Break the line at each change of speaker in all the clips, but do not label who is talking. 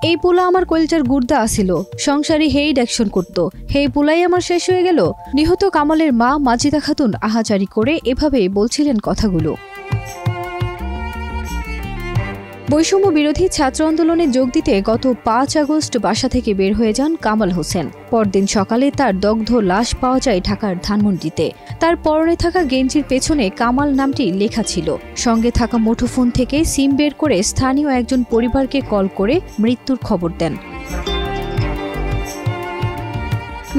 এই পোলা আমার কলচার গুর্দা আসিল, সংসারী হেই অ্যাকশন করত, হেই পোলাই আমার শেষ হয়ে গেল। নিহত কামালের মা মাজিদা খাতুন আহাজারি করে এভাবে বলছিলেন কথাগুলো। বৈষম্য বিরোধী ছাত্র আন্দোলনে যোগ দিতে গত ৫ আগস্ট বাসা থেকে বের হয়ে যান কামাল হোসেন। পরদিন সকালে তার দগ্ধ লাশ পাওয়া যায় ঢাকার ধানমন্ডিতে। তার পরনে থাকা গেঞ্জির পেছনে কামাল নামটি লেখা ছিল। সঙ্গে থাকা মুঠোফোন থেকে সিম বের করে স্থানীয় একজন পরিবারকে কল করে মৃত্যুর খবর দেন।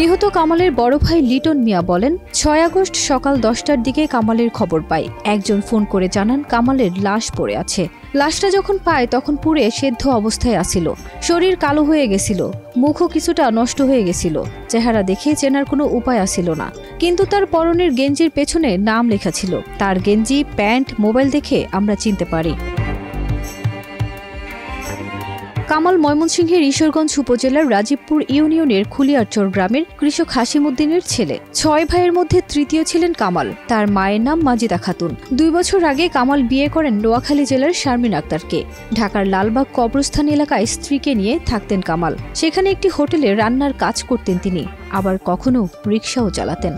নিহত কামালের বড় ভাই লিটন মিয়া বলেন, ৬ আগস্ট সকাল ১০টার দিকে কামালের খবর পায়। একজন ফোন করে জানান কামালের লাশ পড়ে আছে। লাশটা যখন পায় তখন পুড়ে সেদ্ধ অবস্থায় আসিল। শরীর কালো হয়ে গেছিল, মুখও কিছুটা নষ্ট হয়ে গেছিল। চেহারা দেখে চেনার কোনো উপায় আসিল না, কিন্তু তার পরনের গেঞ্জির পেছনে নাম লেখা ছিল। তার গেঞ্জি, প্যান্ট, মোবাইল দেখে আমরা চিনতে পারি। কামাল ময়মনসিংহের ঈশ্বরগঞ্জ উপজেলার রাজীবপুর ইউনিয়নের খুলিয়ারচর গ্রামের কৃষক হাসিমুদ্দিনের ছেলে। ৬ ভাইয়ের মধ্যে তৃতীয় ছিলেন কামাল। তার মায়ের নাম মাজিদা খাতুন। ২ বছর আগে কামাল বিয়ে করেন নোয়াখালী জেলার শারমিন আক্তারকে। ঢাকার লালবাগ কবরস্থান এলাকায় স্ত্রীকে নিয়ে থাকতেন কামাল। সেখানে একটি হোটেলে রান্নার কাজ করতেন তিনি, আবার কখনো রিকশাও চালাতেন।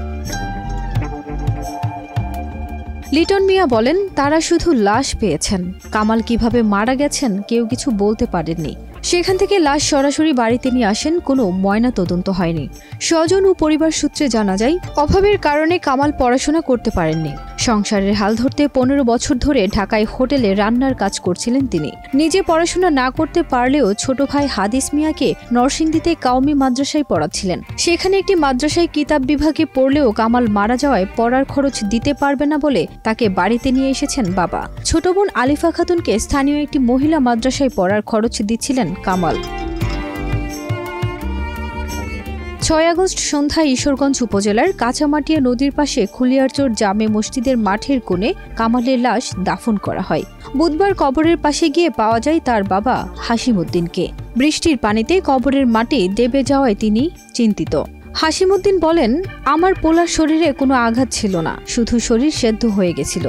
লিটন মিয়া বলেন, তারা শুধু লাশ পেয়েছেন। কামাল কিভাবে মারা গেছেন কেউ কিছু বলতে পারেননি। সেখান থেকে লাশ সরাসরি বাড়িতে নিয়ে আসেন, কোনো ময়না তদন্ত হয়নি। স্বজন ও পরিবার সূত্রে জানা যায়, অভাবের কারণে কামাল পড়াশোনা করতে পারেননি। সংসারের হাল ধরতে ১৫ বছর ধরে ঢাকায় হোটেলে রান্নার কাজ করছিলেন তিনি। নিজে পড়াশোনা না করতে পারলেও ছোট ভাই হাদিস মিয়াকে নরসিংদীতে কাউমি মাদ্রাসায় পড়াচ্ছিলেন। সেখানে একটি মাদ্রাসায় কিতাব বিভাগে পড়লেও কামাল মারা যাওয়ায় পড়ার খরচ দিতে পারবে না বলে তাকে বাড়িতে নিয়ে এসেছেন বাবা। ছোট বোন আলিফা খাতুনকে স্থানীয় একটি মহিলা মাদ্রাসায় পড়ার খরচ দিচ্ছিলেন কামাল। ৬ আগস্ট সন্ধ্যায় ঈশ্বরগঞ্জ উপজেলার কাঁচামাটিয়া নদীর পাশে খুলিয়ারচর জামে মসজিদের মাঠের কোণে কামালের লাশ দাফন করা হয়। বুধবার কবরের পাশে গিয়ে পাওয়া যায় তার বাবা হাসিমুদ্দিনকে। বৃষ্টির পানিতে কবরের মাটি দেবে যাওয়ায় তিনি চিন্তিত। হাসিমুদ্দিন বলেন, আমার পোলার শরীরে কোনো আঘাত ছিল না, শুধু শরীর সেদ্ধ হয়ে গেছিল।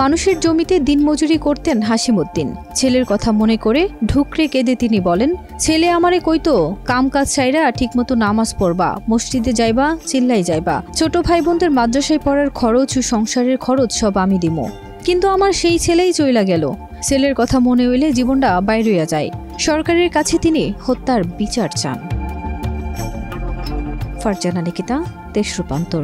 মানুষের জমিতে দিনমজুরি করতেন হাসিমুদ্দিন। ছেলের কথা মনে করে ঢুকরে কেঁদে তিনি বলেন, ছেলে আমারে কইতো, কাম কাজ ছাইরা ঠিকমতো নামাজ পড়বা, মসজিদে যাইবা, চিল্লাই যাইবা, ছোট ভাই বোনদের মাদ্রাসায় পড়ার খরচ ও সংসারের খরচ সব আমি দিমো। কিন্তু আমার সেই ছেলেই চইলা গেল। ছেলের কথা মনে হইলে জীবনটা বাইরইয়া যায়। সরকারের কাছে তিনি হত্যার বিচার চান। ফারজানা নিকিতা, দেশ রূপান্তর।